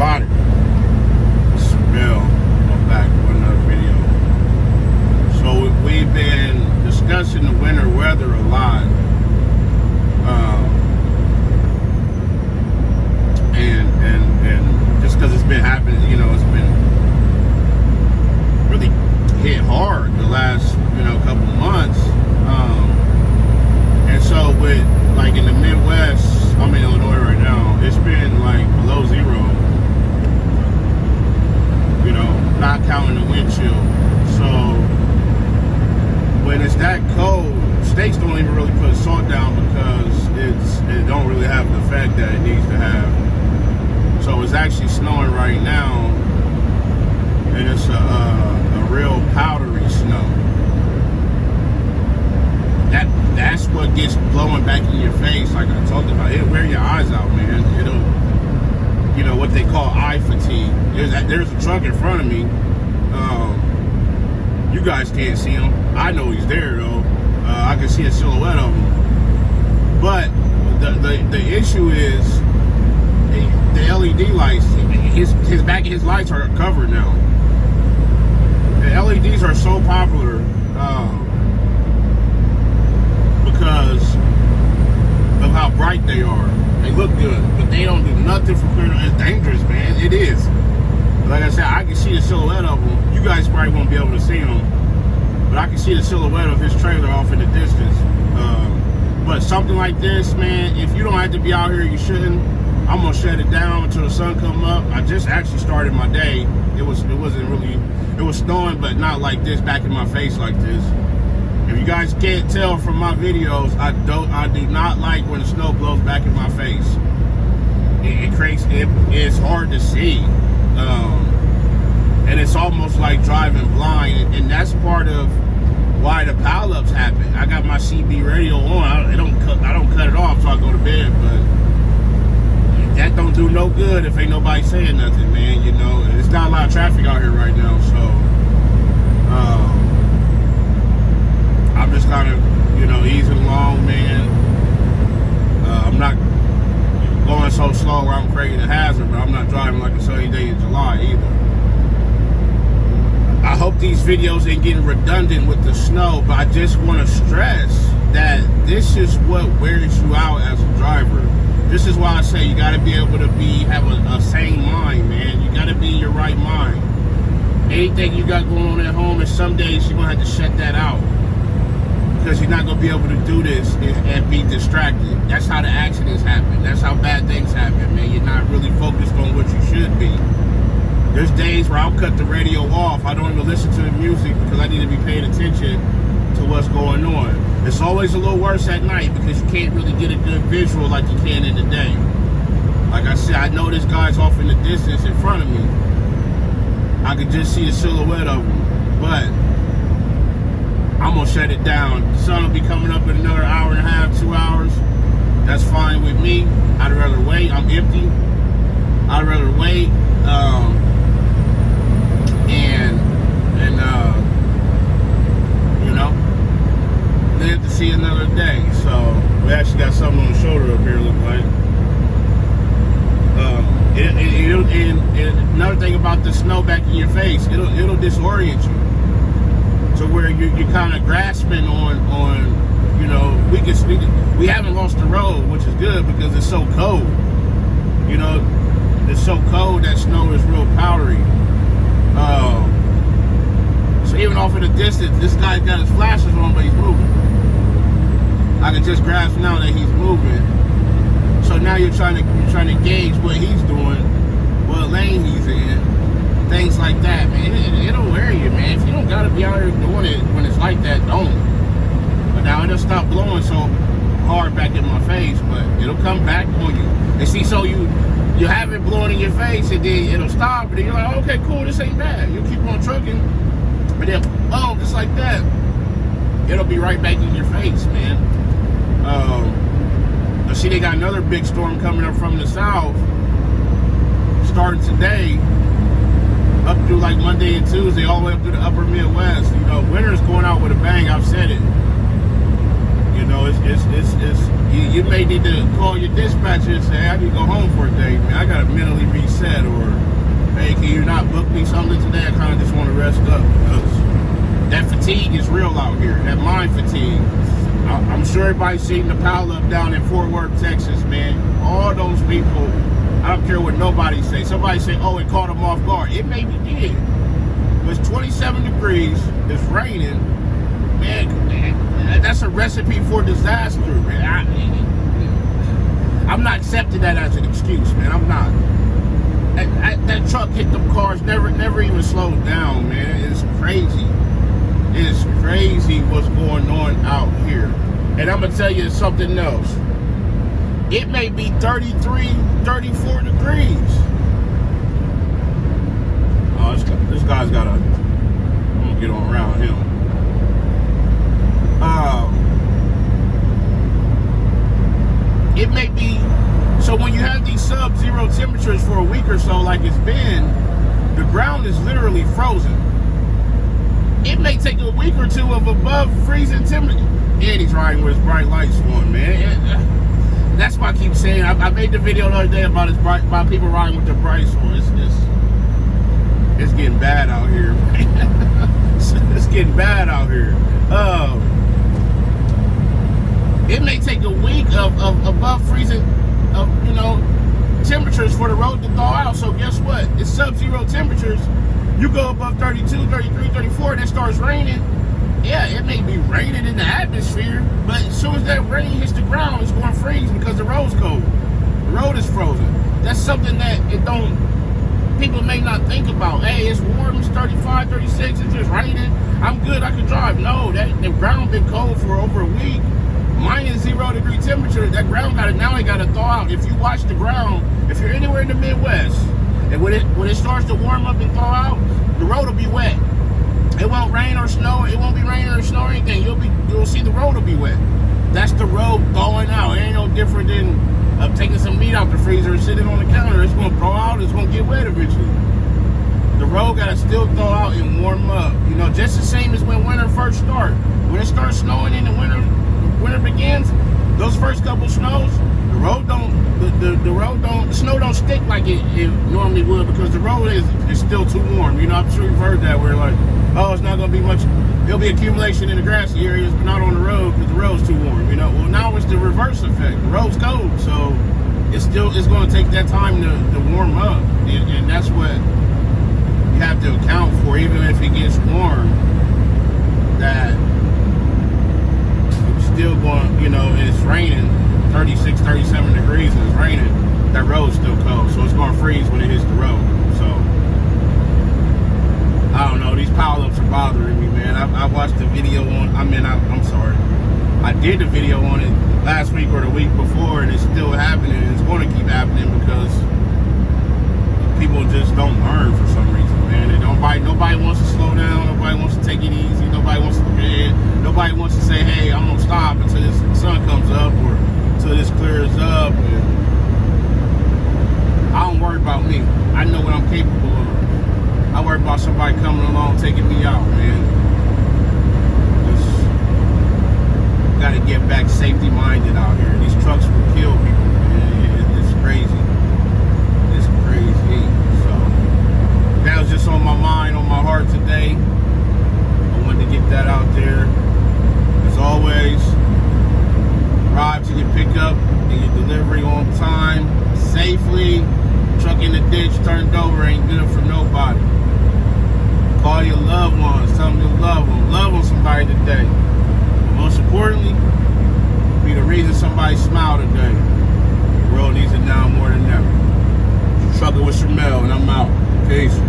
everybody. It's Bill. I'm back with another video. So we've been discussing the winter weather a lot. And just because it's been happening, you know, it's been really hit hard the last, you know, couple months. And so with, like, in the Midwest, I'm in Illinois right now, it's been like below zero, you know, not counting the wind chill. So when it's that cold, states don't even really put salt down because it don't really have the effect that it needs to have. So it's actually snowing right now, and it's a real powdery snow. That's what gets blowing back in your face, like I talked about. It'll wear your eyes out, man. It'll, you know, what they call eye fatigue. There's a truck in front of me. You guys can't see him. I know he's there though. I can see a silhouette of him. But the issue is the LED lights. His back of his lights are covered now. The LEDs are so popular because of how bright they are. They look good, but they don't do nothing for clear. It's dangerous, man. It is. Like I said, I can see the silhouette of him. You guys probably won't be able to see him, but I can see the silhouette of his trailer off in the distance. But something like this, man, if you don't have to be out here, you shouldn't. I'm gonna shut it down until the sun come up. I just actually started my day. It wasn't really, it was snowing, but not like this, back in my face like this. If you guys can't tell from my videos, I do not like when the snow blows back in my face. It's hard to see. And it's almost like driving blind, and that's part of why the pileups happen. I got my CB radio on. I don't cut it off till I go to bed, but that don't do no good if ain't nobody saying nothing, man. You know, it's not a lot of traffic out here right now, so I'm just kind of, you know, easing along, man. I'm not going so slow where I'm creating a hazard, but I'm not driving like a sunny day in July either. I hope these videos ain't getting redundant with the snow, but I just want to stress that this is what wears you out as a driver. This is why I say you got to be able to have a sane mind, man. You got to be in your right mind. Anything you got going on at home, and some days you're going to have to shut that out, because you're not going to be able to do this and be distracted. That's how the accidents happen. That's how bad things happen, man. You're not really focused on what you should be. There's days where I'll cut the radio off. I don't even listen to the music because I need to be paying attention to what's going on. It's always a little worse at night because you can't really get a good visual like you can in the day. Like I said, I know this guy's off in the distance in front of me. I can just see the silhouette of him, but I'm gonna shut it down. The sun will be coming up in another hour and a half, 2 hours. That's fine with me. I'd rather wait. I'm empty. I'd rather wait. You know, live to see another day. So we actually got something on the shoulder up here, look like. And another thing about the snow back in your face, it'll disorient you. So where you're kind of grasping on, you know, we haven't lost the road, which is good because it's so cold. You know, it's so cold that snow is real powdery. So even off in the distance, this guy's got his flashers on, but he's moving. I can just grasp now that he's moving. So now you're trying to gauge what he's doing, what lane he's in, things like that, man. It'll wear you, man. If you don't gotta be out here doing it when it's like that, don't. But now it'll stop blowing so hard back in my face, but it'll come back on you. And see, so you have it blowing in your face, and then it'll stop, and then you're like, okay, cool, this ain't bad. You keep on trucking, but then, boom, just like that, it'll be right back in your face, man. See, they got another big storm coming up from the south, starting today, up through like Monday and Tuesday, all the way up to the upper Midwest. You know, winter's going out with a bang. I've said it. You You know, you may need to call your dispatcher and say, hey, I need to go home for a day, man. I gotta mentally reset, or hey, can you not book me something today? I kind of just want to rest up, because that fatigue is real out here. That mind fatigue. I'm sure everybody's seen the pileup down in Fort Worth, Texas, man. All those people, I don't care what nobody say. Somebody say, oh, it caught them off guard. It maybe did. But it's 27 degrees. It's raining. Man, that's a recipe for disaster, man. I'm not accepting that as an excuse, man. I'm not. That truck hit them cars, never even slowed down, man. It's crazy. It's crazy what's going on out here. And I'm going to tell you something else. It may be 33, 34 degrees. Oh, this guy's got a... I'm going to get on around him. It may be... So when you have these sub-zero temperatures for a week or so, like it's been, the ground is literally frozen. It may take a week or two of above freezing temperature. And he's riding with his bright lights on, man. That's why I keep saying, I made the video the other day about people riding with their brights on. It's getting bad out here, man. It's getting bad out here. It may take a week of above freezing, temperatures for the road to thaw out. So guess what? It's sub-zero temperatures. You go above 32, 33, 34, and it starts raining. Yeah, it may be raining in the atmosphere, but as soon as that rain hits the ground, it's going to freeze because the road's cold. The road is frozen. That's something that people may not think about. Hey, it's warm, it's 35, 36, it's just raining. I'm good, I can drive. No, the ground been cold for over a week. Minus 0 degree temperature, that ground now it got to thaw out. If you watch the ground, if you're anywhere in the Midwest, and when it starts to warm up and thaw out, the road will be wet. It won't rain or snow. It won't be raining or snow or anything. You'll see the road will be wet. That's the road thawing out. It ain't no different than taking some meat out the freezer and sitting on the counter. It's going to thaw out. It's going to get wet eventually. The road got to still thaw out and warm up. You know, just the same as when winter first starts. When it starts snowing in the winter begins, those first couple snows, the snow don't stick like it normally would, because the road is still too warm. You know, I'm sure you've heard that, where like, oh, it's not going to be much, there'll be accumulation in the grassy areas, but not on the road because the road's too warm. You know, well, now it's the reverse effect. The road's cold, so it's going to take that time to warm up, and that's what you have to account for. Even if it gets warm, that it's still going, it's raining 36, 37 degrees and it's raining, that road's still cold, so it's going to freeze when it hits the road. So I don't know, these pileups are bothering me, man. I watched the video I'm sorry, I did the video on it last week or the week before, and it's still happening, and it's going to keep happening because people just don't learn for some reason, man. Nobody wants to slow down, nobody wants to take it easy, nobody wants to say, hey, I'm gonna stop until the sun comes up, or until this clears up. And I don't worry about me. I know what I'm capable of. I worry about somebody coming along taking me out, man. Just gotta get back safety minded out here. These trucks will kill people, man. It's crazy. It's crazy. So that was just on my mind, on my heart today. I wanted to get that out there. As always, drive to your pickup and your delivery on time, safely. Truck in the ditch turned over ain't good for nobody. Call your loved ones, tell them you love them. Love on somebody today. But most importantly, be the reason somebody smiled today. The world needs it now more than ever. Trucker with Shamel, and I'm out. Peace.